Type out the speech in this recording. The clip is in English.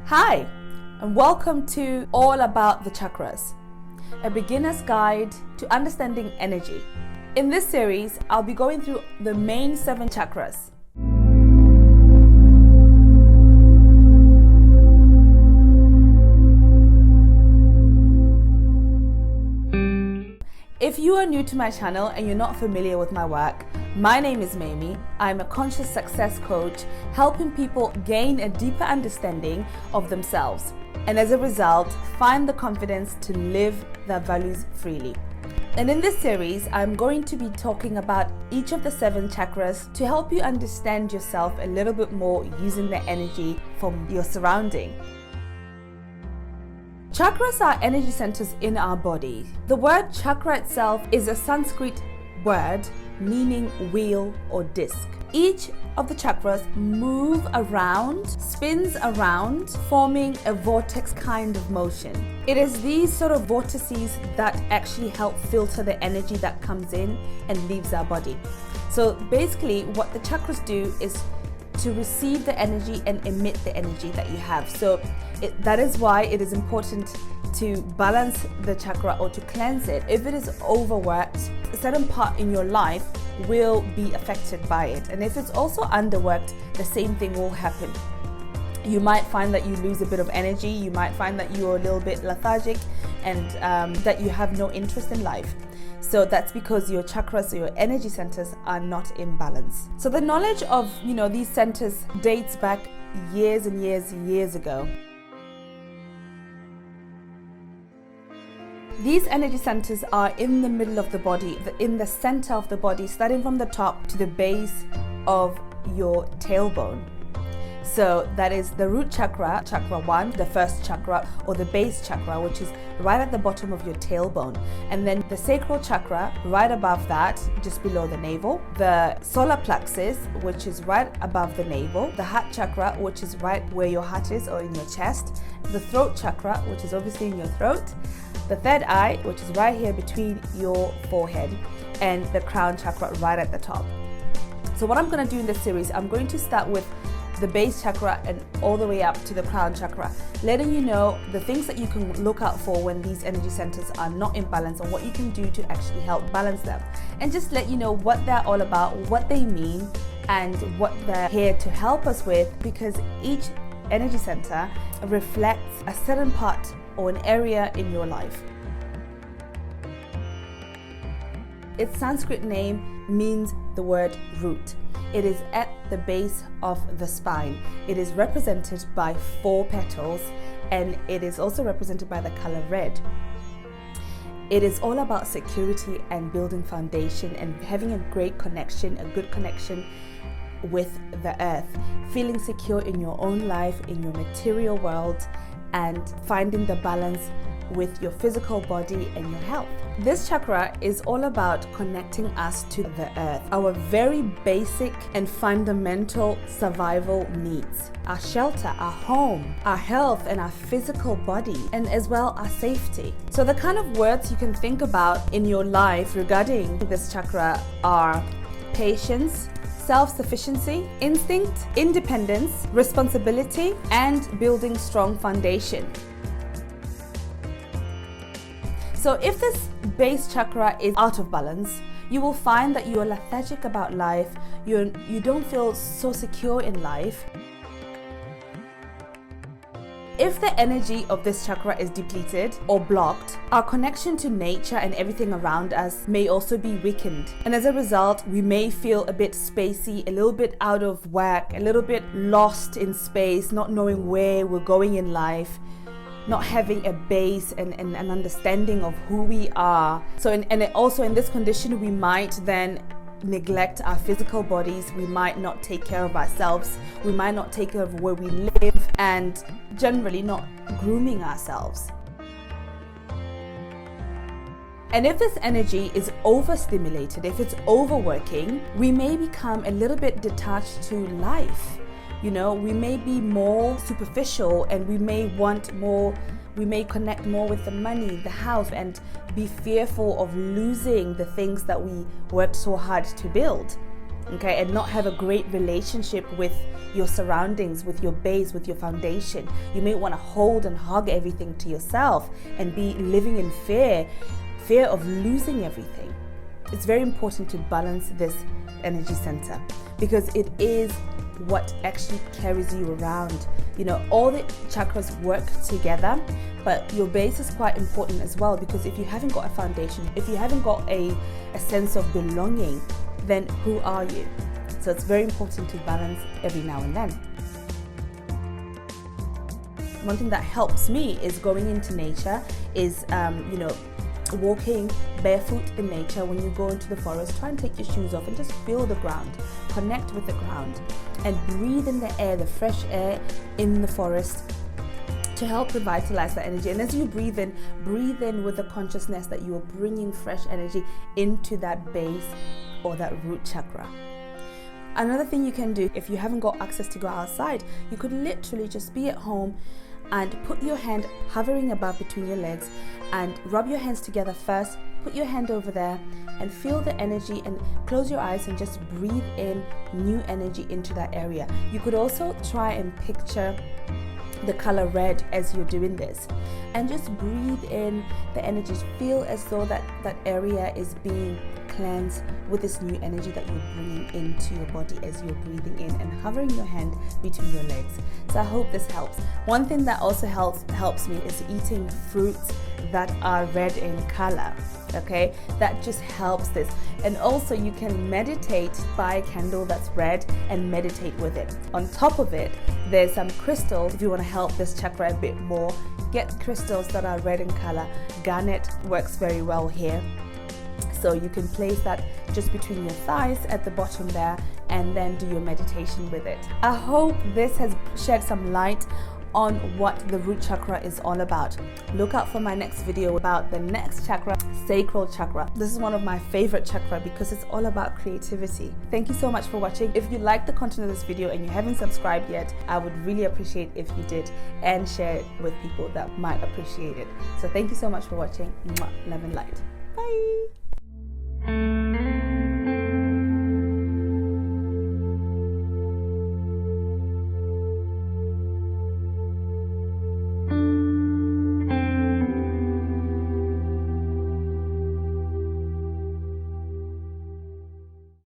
Hi, and welcome to All About the Chakras, a beginner's guide to understanding energy. In this series, I'll be going through the main 7 chakras. If you are new to my channel and you're not familiar with my work, my name is Mamie. I'm a conscious success coach helping people gain a deeper understanding of themselves and as a result, find the confidence to live their values freely. And in this series, I'm going to be talking about each of the 7 chakras to help you understand yourself a little bit more using the energy from your surrounding. Chakras are energy centers in our body. The word chakra itself is a Sanskrit word meaning wheel or disc. Each of the chakras move around, spins around, forming a vortex kind of motion. It is these sort of vortices that actually help filter the energy that comes in and leaves our body. So basically what the chakras do is to receive the energy and emit the energy that you have. So that is why it is important to balance the chakra or to cleanse it. If it is overworked, a certain part in your life will be affected by it. And if it's also underworked, the same thing will happen. You might find that you lose a bit of energy. You might find that you're a little bit lethargic and that you have no interest in life. So that's because your chakras or your energy centers are not in balance. So the knowledge of, these centers dates back years and years ago. These energy centers are in the middle of the body, in the center of the body, starting from the top to the base of your tailbone. So that is the root chakra, chakra 1, the first chakra, or the base chakra, which is right at the bottom of your tailbone. And then the sacral chakra, right above that, just below the navel. The solar plexus, which is right above the navel. The heart chakra, which is right where your heart is or in your chest. The throat chakra, which is obviously in your throat. The third eye, which is right here between your forehead. And the crown chakra right at the top. So what I'm going to do in this series, I'm going to start with the base chakra and all the way up to the crown chakra, letting you know the things that you can look out for when these energy centers are not in balance and what you can do to actually help balance them, and just let you know what they're all about, what they mean, and what they're here to help us with, because each energy center reflects a certain part or an area in your life. Its Sanskrit name means the word root. It is at the base of the spine. It is represented by 4 petals, and it is also represented by the color red. It is all about security and building foundation and having a great connection, a good connection with the earth, feeling secure in your own life, in your material world, and finding the balance with your physical body and your health. This chakra is all about connecting us to the earth, our very basic and fundamental survival needs, our shelter, our home, our health, and our physical body, and as well our safety. So the kind of words you can think about in your life regarding this chakra are patience, self-sufficiency, instinct, independence, responsibility, and building strong foundation. So if this base chakra is out of balance, you will find that you are lethargic about life, you don't feel so secure in life. If the energy of this chakra is depleted or blocked, our connection to nature and everything around us may also be weakened. And as a result, we may feel a bit spacey, a little bit out of whack, a little bit lost in space, not knowing where we're going in life, not having a base and an understanding of who we are. So also in this condition, we might then neglect our physical bodies. We might not take care of ourselves. We might not take care of where we live, and generally not grooming ourselves. And if this energy is overstimulated, if it's overworking, we may become a little bit detached to life. We may be more superficial and we may want more, we may connect more with the money, the house, and be fearful of losing the things that we worked so hard to build. okay, and not have a great relationship with your surroundings, with your base, with your foundation. You may want to hold and hug everything to yourself and be living in fear of losing everything. It's very important to balance this energy center, because it is what actually carries you around. You know, all the chakras work together, but your base is quite important as well, because if you haven't got a foundation, if you haven't got a sense of belonging, then who are you? So it's very important to balance every now and then. One thing that helps me is going into nature, is walking barefoot in nature. When you go into the forest, try and take your shoes off and just feel the ground, connect with the ground, and breathe in the air, the fresh air in the forest, to help revitalize that energy. And as you breathe in with the consciousness that you are bringing fresh energy into that base or that root chakra. Another thing you can do, if you haven't got access to go outside, you could literally just be at home and put your hand hovering above between your legs and rub your hands together first. Put your hand over there and feel the energy, and close your eyes and just breathe in new energy into that area. You could also try and picture the color red as you're doing this, and just breathe in the energies. Feel as though that area is being cleansed with this new energy that you're bringing into your body as you're breathing in and hovering your hand between your legs. So I hope this helps. One thing that also helps me is eating fruits that are red in color. Okay, that just helps this. And also you can meditate by a candle that's red and meditate with it. On top of it, there's some crystals. If you want to help this chakra a bit more, get crystals that are red in color. Garnet works very well here. So you can place that just between your thighs at the bottom there, and then do your meditation with it. I hope this has shed some light on what the root chakra is all about. Look out for my next video about the next chakra, sacral chakra. This is one of my favorite chakra because it's all about creativity. Thank you so much for watching. If you like the content of this video and you haven't subscribed yet, I would really appreciate if you did, and share it with people that might appreciate it. So thank you so much for watching. Love and light. Bye.